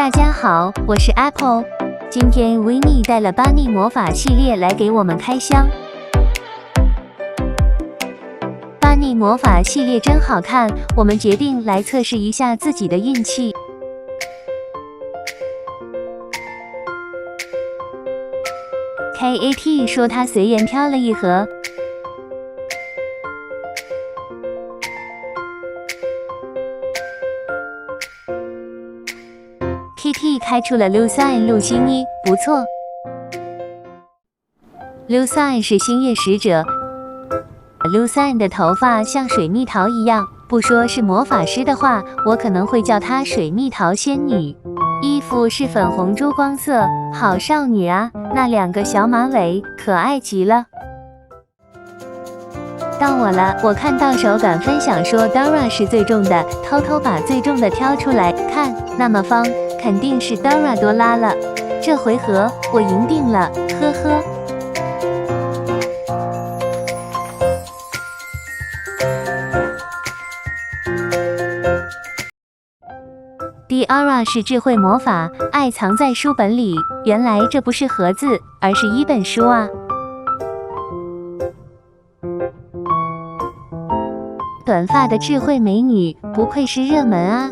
大家好，我是 Apple， 今天 Winnie 带了 Bunny 魔法系列来给我们开箱。Bunny 魔法系列真好看，我们决定来测试一下自己的运气。KAT 说他随缘挑了一盒。KT 开出了 Lucine 陆星一，不错。Lucine 是星月使者 ，Lucine 的头发像水蜜桃一样，不说是魔法师的话，我可能会叫她水蜜桃仙女。衣服是粉红珠光色，好少女啊！那两个小马尾可爱极了。到我了，我看到手感分享说 Dora 是最重的，偷偷把最重的挑出来看，那么方。肯定是 Dora 多拉了，这回合我赢定了，呵呵。Diara 是智慧魔法，爱藏在书本里。原来这不是盒子，而是一本书啊！短发的智慧美女，不愧是热门啊！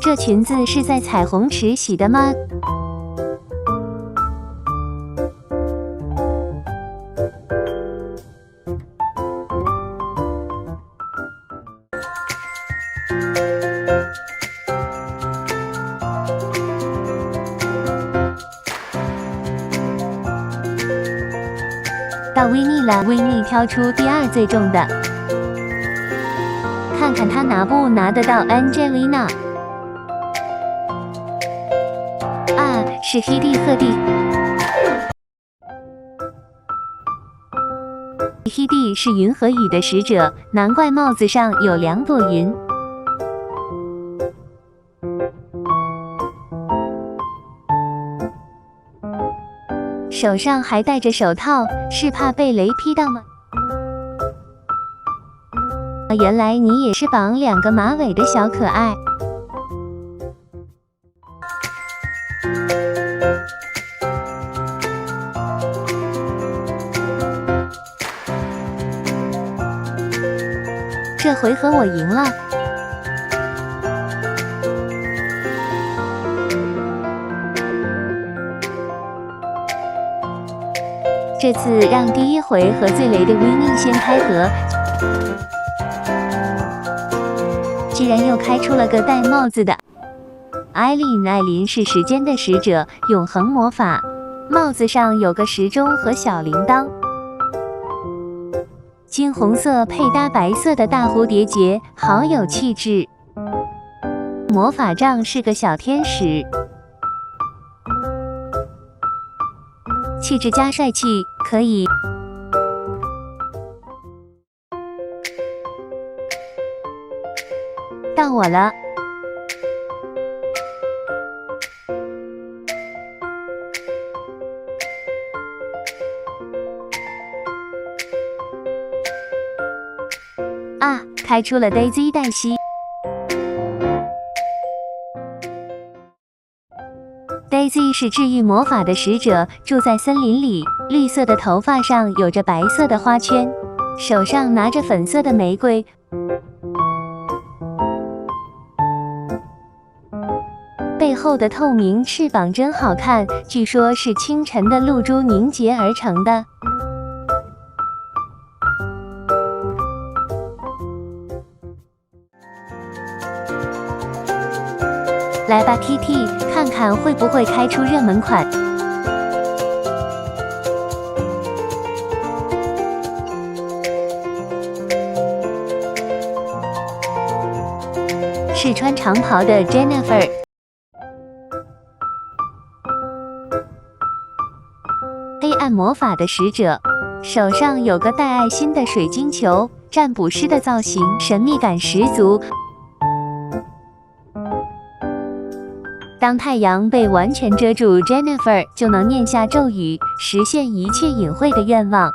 这裙子是在彩虹池洗的吗？到Winnie了，Winnie挑出第二最重的，看看她拿不拿得到 Angelina。是黑帝鹤帝，黑帝是云和雨的使者，难怪帽子上有2朵云。手上还戴着手套，是怕被雷劈到吗？原来你也是绑2个马尾的小可爱。这回合我赢了。这次让第一回合最雷的 Winnie 先开盒，居然又开出了个戴帽子的艾琳。艾琳是时间的使者，永恒魔法，帽子上有个时钟和小铃铛。金红色配搭白色的大蝴蝶结，好有气质。魔法杖是个小天使，气质加帅气，可以。到我了。开出了 Daisy 黛西。Daisy 是治愈魔法的使者，住在森林里，绿色的头发上有着白色的花圈，手上拿着粉色的玫瑰。背后的透明翅膀真好看，据说是清晨的露珠凝结而成的。来吧 ，Kitty， 看看会不会开出热门款。是穿长袍的 Jennifer。黑暗魔法的使者，手上有个带爱心的水晶球，占卜师的造型，神秘感十足。当太阳被完全遮住 ，Jennifer 就能念下咒语，实现一切隐晦的愿望。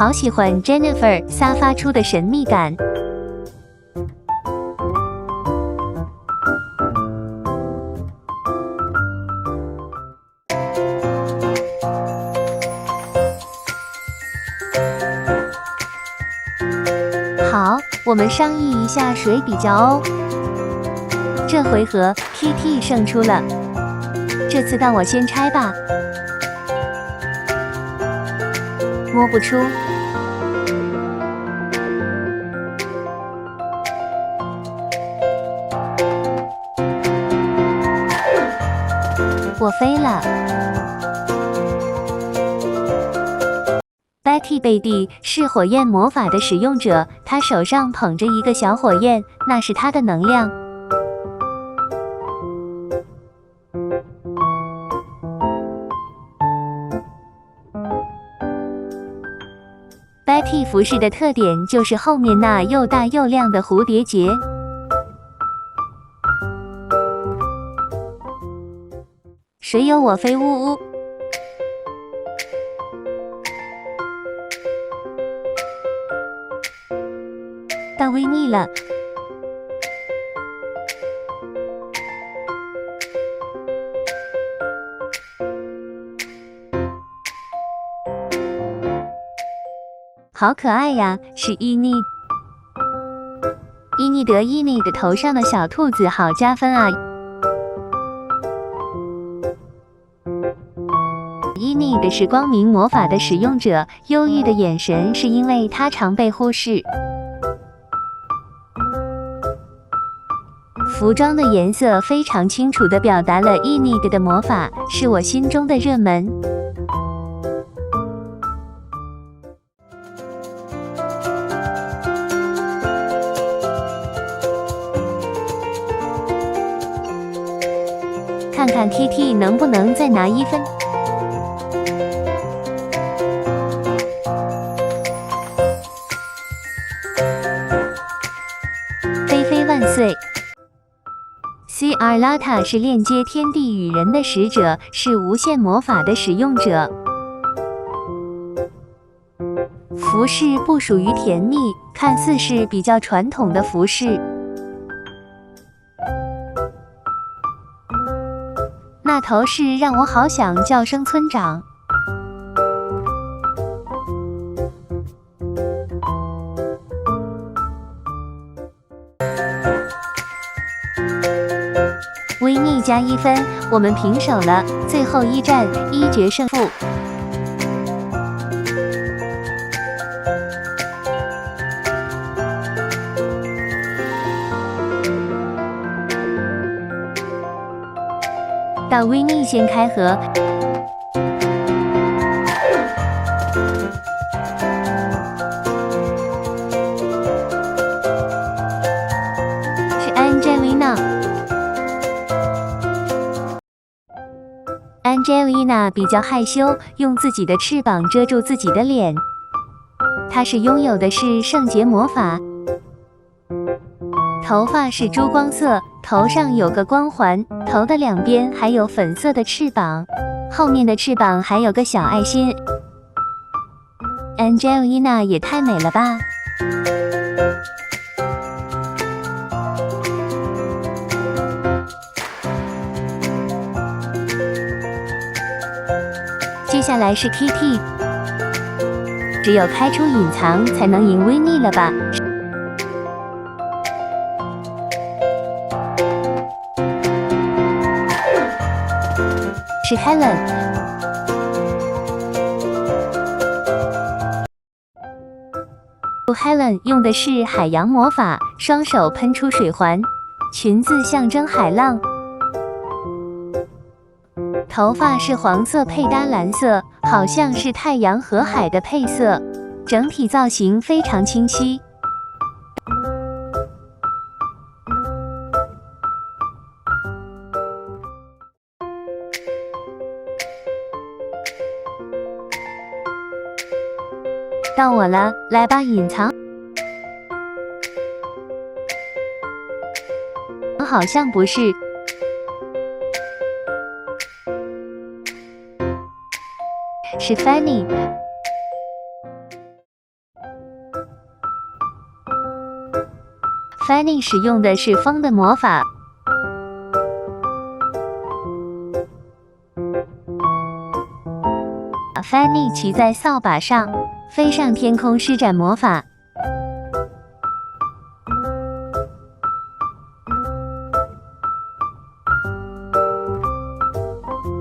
好喜欢 Jennifer 散发出的神秘感。好，我们商议一下谁比较哦。这回合 Kitty 胜出了，这次当我先拆吧。摸不出。我飞了。Betty 贝蒂是火焰魔法的使用者，她手上捧着一个小火焰，那是她的能量。Betty 服饰的特点就是后面那又大又亮的蝴蝶结。谁有我飞呜呜？到维尼了。好可爱呀，是伊妮。伊妮德伊妮的头上的小兔子好加分啊！伊妮的是光明魔法的使用者，忧郁的眼神是因为她常被忽视。服装的颜色非常清楚地表达了伊妮的魔法，是我心中的热门。看看 Kitty 能不能再拿1分。菲菲万岁 ！C. Arlata 是链接天地与人的使者，是无限魔法的使用者。服饰不属于甜蜜，看似是比较传统的服饰。那头饰让我好想叫声村长。维尼加1分，我们平手了。最后一战，1决胜负。到维尼先开盒。是 Angelina。Angelina 比较害羞，用自己的翅膀遮住自己的脸。她是拥有的是圣洁魔法。头发是珠光色，头上有个光环，头的两边还有粉色的翅膀，后面的翅膀还有个小爱心。Angelina 也太美了吧！接下来是 Kitty， 只有开出隐藏才能赢维尼了吧？是 Helen。Helen 用的是海洋魔法，双手喷出水环，裙子象征海浪。头发是黄色配搭蓝色，好像是太阳和海的配色，整体造型非常清晰。到我了，来吧，隐藏。好像不是。是 Fanny。Fanny 使用的是风的魔法。Fanny 骑在扫把上，飞上天空施展魔法。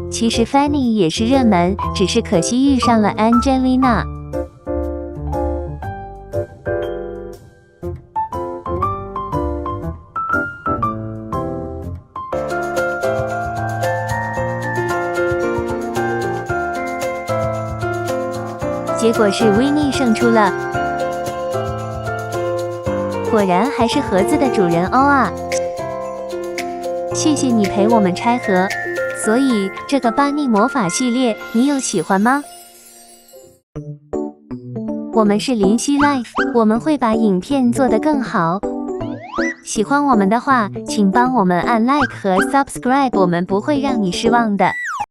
其实 Fanny 也是热门，只是可惜遇上了 Angelina。结果是 Winnie 胜出了，果然还是盒子的主人欧啊！谢谢你陪我们拆盒。所以这个巴尼魔法系列你有喜欢吗？我们是林夕 Life， 我们会把影片做得更好。喜欢我们的话，请帮我们按 Like 和 Subscribe， 我们不会让你失望的。